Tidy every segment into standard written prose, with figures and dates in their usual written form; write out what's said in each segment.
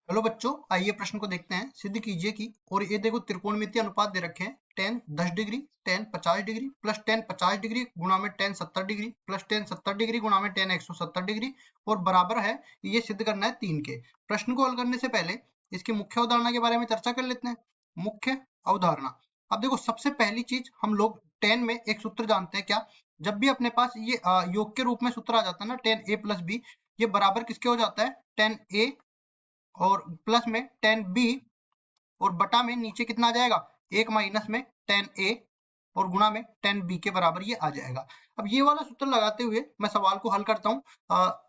Hello बच्चों, आइए प्रश्न को देखते हैं। सिद्ध कीजिए कि और ये देखो त्रिकोणमितीय अनुपात दे रखे हैं। tan 10 degree, tan 50 degree plus tan 50 degree गुणा में tan 70 degree plus tan 70 degree गुणा में tan 170 डिग्री और बराबर है, ये सिद्ध करना है 3 के। प्रश्न को हल करने से पहले इसकी मुख्य अवधारणा के बारे में चर्चा कर लेते हैं। मुख्य अवधारणा, अब देखो सबसे पहली चीज हम लोग tan में एक सूत्र जानते हैं। क्या? जब भी अपने पास ये योग के रूप में सूत्र आ जाता है ना, tan a प्लस b, ये बराबर किसके हो जाता है? tan a और प्लस में tan b और बटा में नीचे कितना आ जाएगा? एक माइनस में tan a और गुणा में tan b के बराबर ये आ जाएगा। अब ये वाला सूत्र लगाते हुए मैं सवाल को हल करता हूँ।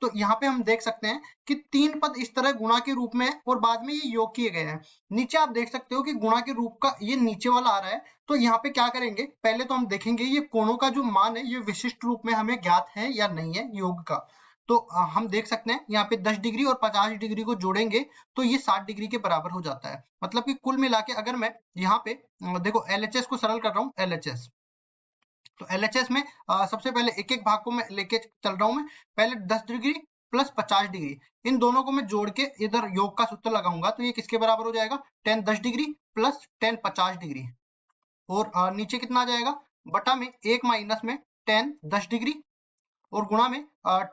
तो यहाँ पे हम देख सकते हैं कि तीन पद इस तरह गुणा के रूप में है और बाद में ये योग किए गए हैं। नीचे आप देख सकते हो कि गुणा के रूप का ये नीचे वाला आ रहा है। तो यहाँ पे क्या करेंगे, पहले तो हम देखेंगे ये कोणों का जो मान है ये विशिष्ट रूप में हमें ज्ञात है या नहीं है योग का। तो हम देख सकते हैं यहाँ पे 10 डिग्री और 50 डिग्री को जोड़ेंगे तो ये 60 डिग्री के बराबर हो जाता है। मतलब कि कुल मिला के अगर मैं यहाँ पे देखो LHS को सरल कर रहा हूँ, LHS, तो LHS में सबसे पहले एक एक भाग को मैं लेके चल रहा हूँ। मैं पहले 10 डिग्री प्लस 50 डिग्री, इन दोनों को मैं जोड़ के इधर योग का सूत्र लगाऊंगा तो ये किसके बराबर हो जाएगा? tan 10 degree plus tan 50 degree और नीचे कितना आ जाएगा? बटा में एक माइनस में tan 10 डिग्री और गुणा में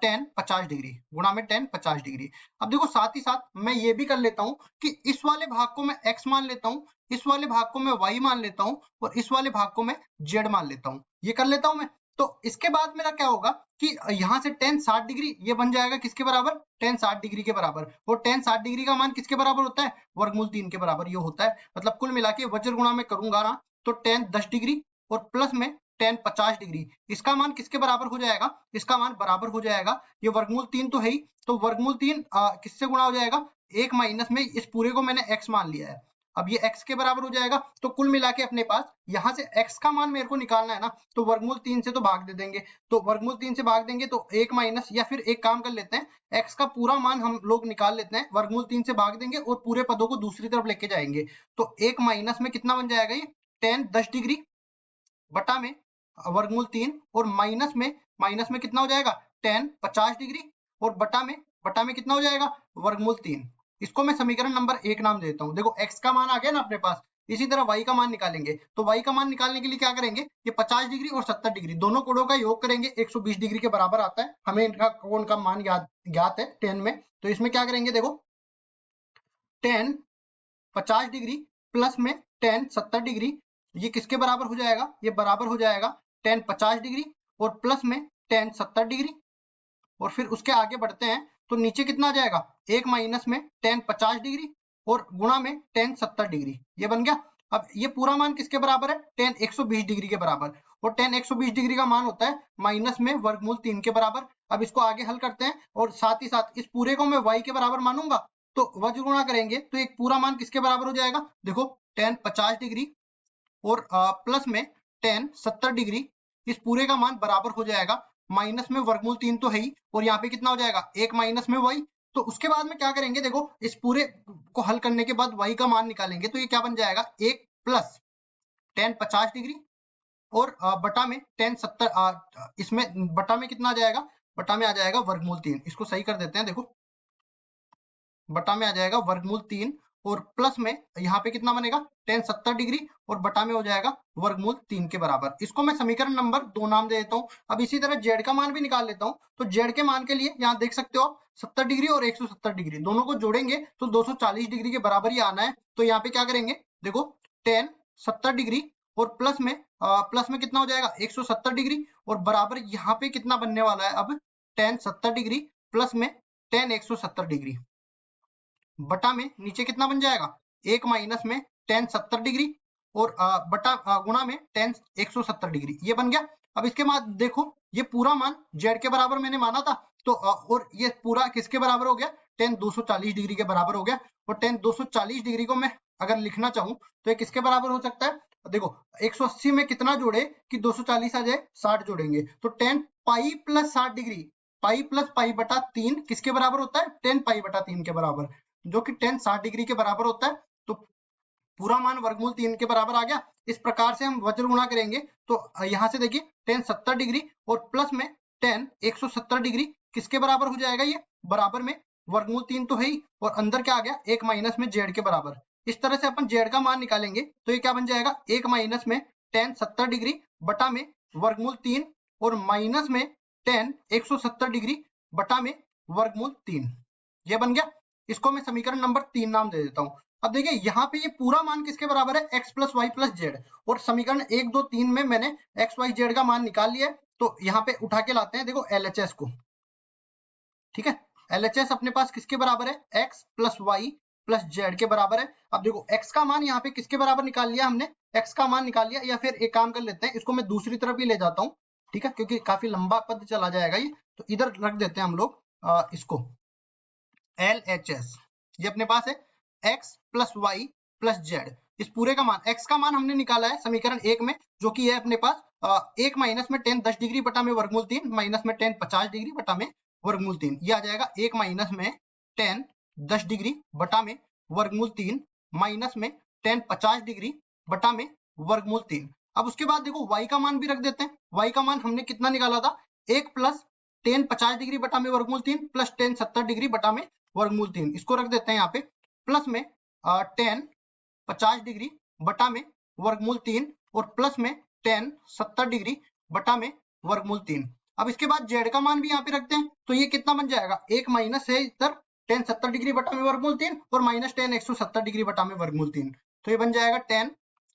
tan 50 डिग्री, गुणा में tan 50 डिग्री। अब देखो साथ ही साथ मैं ये भी कर लेता हूँ कि इस वाले भाग को मैं x मान लेता हूँ, इस वाले भाग को मैं y मान लेता हूँ और इस वाले भाग को मैं z मान लेता हूँ। ये कर लेता हूँ मैं। तो इसके बाद मेरा क्या होगा कि यहाँ से tan 60 डिग्री ये बन जाएगा किसके बराबर? tan 60 डिग्री के बराबर। और tan 60 डिग्री का मान किसके बराबर होता है? वर्गमूल 3 के बराबर ये होता है। मतलब कुल मिला के वज्र गुणा में करूंगा ना तो tan 10 डिग्री और प्लस में tan 50 डिग्री, इसका मान किसके बराबर हो जाएगा? इसका मान बराबर हो जाएगा, ये वर्गमूल 3 तो है ही, तो वर्गमूल 3 किससे गुणा हो जाएगा? एक माइनस में इस पूरे को मैंने x मान लिया है, अब ये x के बराबर हो जाएगा। तो कुल मिला के अपने पास यहाँ से x का मान मेरे को निकालना है ना, तो वर्गमूल 3 से तो भाग दे देंगे, तो वर्गमूल 3 से भाग देंगे तो एक माइनस, या फिर एक काम कर लेते हैं x का पूरा मान हम लोग निकाल लेते हैं, वर्गमूल 3 से भाग देंगे और पूरे पदों को दूसरी तरफ लेके जाएंगे। तो एक माइनस में कितना बन जाएगा? ये tan 10 डिग्री बटा में वर्गमूल 3 और माइनस में कितना हो जाएगा? tan 50 डिग्री और बटा में कितना हो जाएगा? वर्गमूल 3। इसको मैं समीकरण नंबर 1 नाम देता हूं। देखो x का मान आ गया ना अपने पास, इसी तरह y का मान निकालेंगे। तो y का मान निकालने के लिए क्या करेंगे? ये 50 डिग्री और 70 डिग्री दोनों कोणों का योग करेंगे, 120 डिग्री के बराबर आता है। हमें इनका कोण का मान ज्ञात है tan में। तो इसमें क्या करेंगे? देखो tan 50 डिग्री प्लस में tan 70 डिग्री, ये किसके बराबर हो जाएगा? ये बराबर हो जाएगा tan 50 डिग्री और प्लस में tan 70 डिग्री। और फिर उसके आगे बढ़ते हैं तो नीचे कितना आ जाएगा? एक माइनस में tan 50 डिग्री और गुणा में tan 70 डिग्री, ये बन गया। अब ये पूरा मान किसके बराबर है? tan 120 डिग्री के बराबर, और tan 120 डिग्री का मान होता है माइनस में वर्गमूल 3 के बराबर। अब इसको आगे हल करते हैं और साथ ही साथ इस पूरे को मैं y के बराबर मानूंगा, तो वज्र गुणा करेंगे तो एक पूरा मान किसके बराबर हो जाएगा? देखो tan 50 डिग्री और प्लस में tan 70 डिग्री, इस पूरे का मान बराबर हो जाएगा माइनस में वर्गमूल 3 तो है ही, और यहाँ पे कितना हो जाएगा? एक माइनस में y। तो उसके बाद में क्या करेंगे? देखो इस पूरे को हल करने के बाद y का मान निकालेंगे तो ये क्या बन जाएगा? एक प्लस tan 50 डिग्री और बटा में tan 70, इसमें बटा में कितना आ जाएगा? बटा में आ जाएगा वर्गमूल 3। इसको सही कर देते हैं। देखो बटा में आ जाएगा वर्गमूल 3 और प्लस में यहाँ पे कितना बनेगा? tan 70 डिग्री और बटा में हो जाएगा वर्गमूल 3 के बराबर। इसको मैं समीकरण नंबर 2 नाम दे देता हूँ। अब इसी तरह z का मान भी निकाल लेता हूँ। तो z के मान के लिए यहाँ देख सकते हो आप 70 डिग्री और 170 डिग्री दोनों को जोड़ेंगे तो 240 डिग्री के बराबर ही आना है। तो यहाँ पे क्या करेंगे? देखो tan 70 डिग्री और प्लस में कितना हो जाएगा? 170 डिग्री और बराबर यहाँ पे कितना बनने वाला है? अब tan 70 डिग्री प्लस में tan 170 डिग्री बटा में नीचे कितना बन जाएगा? एक माइनस में tan 70 डिग्री और गुणा में tan 170 डिग्री, ये बन गया। अब इसके बाद देखो ये पूरा मान z के बराबर मैंने माना था, तो और ये पूरा किसके बराबर हो गया? tan 240 डिग्री के बराबर हो गया। और tan 240 डिग्री को मैं अगर लिखना चाहूं तो ये किसके बराबर हो सकता है? देखो 180 में कितना जोड़े कि 240 आ जाए? 60 जोड़ेंगे तो tan pi plus 60 degree, pi plus pi बटा 3 किसके बराबर होता है? tan पाई बटा 3 के बराबर, जो कि tan 60 डिग्री के बराबर होता है। तो पूरा मान वर्गमूल 3 के बराबर आ गया। इस प्रकार से हम वज्र गुणा करेंगे तो यहाँ से देखिए tan 70 डिग्री और प्लस में tan 170 डिग्री किसके बराबर हो जाएगा? ये बराबर में वर्गमूल 3 तो है ही, और अंदर क्या आ गया 1 माइनस में जेड के बराबर। इस तरह से अपन जेड का मान निकालेंगे तो ये क्या बन जाएगा 1 माइनस में tan 70 डिग्री बटा में वर्गमूल 3 और माइनस में tan 170 डिग्री बटा में वर्गमूल 3। ये बन गया। इसको मैं समीकरण नंबर 3 नाम दे देता हूं। अब देखिए यहाँ पे ये पूरा मान किसके बराबर है x plus y plus z, और समीकरण 1 2 3 में मैंने x y z का मान निकाल लिया है। तो यहाँ पे उठा के लाते हैं देखो LHS को, ठीक है। LHS अपने पास किसके बराबर है x plus y plus z के बराबर है। अब देखो x का मान यहाँ पे किसके बराबर निकाल लिया हमने, x का मान निकाल लिया, या फिर एक काम कर लेते हैं इसको मैं दूसरी तरफ ही ले जाता हूँ, ठीक है, क्योंकि काफी लंबा पद चला जाएगा ये, तो इधर रख देते हैं हम लोग इसको LHS। ये अपने पास है x plus y plus z. इस पूरे का मान x का मान हमने निकाला है समीकरण 1 में, जो कि है अपने पास 1 माइनस में tan 10 डिग्री बटा में वर्गमूल 3 माइनस में tan 50 डिग्री बटा में वर्गमूल 3। ये आ जाएगा 1 माइनस में tan 10 डिग्री बटा में वर्गमूल 3 माइनस में tan 50 डिग्री बटा में वर्गमूल 3। अब उसके बाद देखो y का मान भी रख देते हैं। y का मान हमने कितना निकाला था 1 प्लस tan 50 डिग्री बटा में वर्गमूल 3 प्लस tan 70 डिग्री बटा में वर्गमूल 3। इसको रख देते हैं यहाँ पे प्लस में tan 50 डिग्री बटा में वर्गमूल 3 और प्लस में tan 70 डिग्री बटा में वर्गमूल 3। अब इसके बाद z का मान भी यहाँ पे रखते हैं, तो ये कितना बन जाएगा 1 माइनस है इधर tan 70 डिग्री बटा में वर्गमूल 3 और माइनस tan 170 डिग्री बटा में वर्गमूल 3। तो ये बन जाएगा tan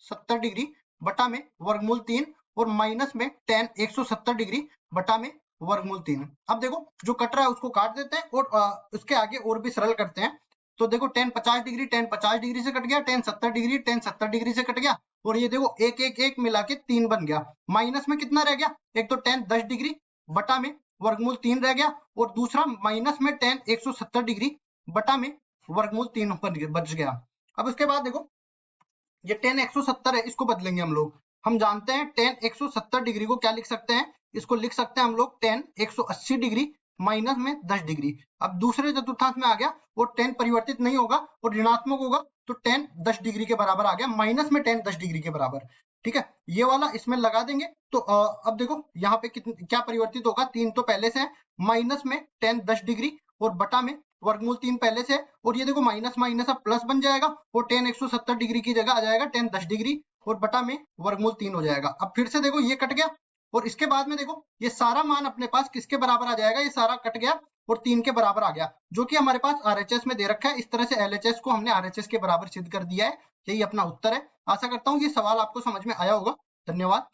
70 डिग्री बटा में वर्गमूल 3 और माइनस में tan 170 डिग्री बटा में वर्गमूल 3। अब देखो जो कट रहा है उसको काट देते हैं और उसके आगे और भी सरल करते हैं। तो देखो tan 50 डिग्री tan 50 डिग्री से कट गया, tan 70 डिग्री tan 70 डिग्री से कट गया, और ये देखो एक एक एक मिला के 3 बन गया। माइनस में कितना रह गया, एक तो tan 10 डिग्री बटा में वर्गमूल 3 रह गया, और दूसरा माइनस में tan 170 डिग्री बटा में वर्गमूल 3 बच गया। अब उसके बाद देखो ये tan 170 है, इसको बदलेंगे हम लोग। हम जानते हैं tan 170 डिग्री को क्या लिख सकते हैं, इसको लिख सकते हैं हम लोग tan 180 डिग्री माइनस में 10 डिग्री। अब दूसरे चतुर्थांश में आ गया और tan परिवर्तित नहीं होगा और ऋणात्मक होगा, तो tan 10 डिग्री के बराबर आ गया, माइनस में tan 10 डिग्री के बराबर, ठीक है। ये वाला इसमें लगा देंगे। तो अब देखो यहाँ पे क्या परिवर्तित होगा, 3 तो पहले से है, माइनस में tan 10 डिग्री और बटा में वर्गमूल 3 पहले से है, और ये देखो माइनस माइनस अब प्लस बन जाएगा और tan 170 डिग्री की जगह आ जाएगा tan 10 डिग्री और बटा में वर्गमूल 3 हो जाएगा। अब फिर से देखो ये कट गया, और इसके बाद में देखो ये सारा मान अपने पास किसके बराबर आ जाएगा, ये सारा कट गया और 3 के बराबर आ गया, जो कि हमारे पास RHS में दे रखा है। इस तरह से LHS को हमने RHS के बराबर सिद्ध कर दिया है। यही अपना उत्तर है। आशा करता हूँ ये सवाल आपको समझ में आया होगा। धन्यवाद।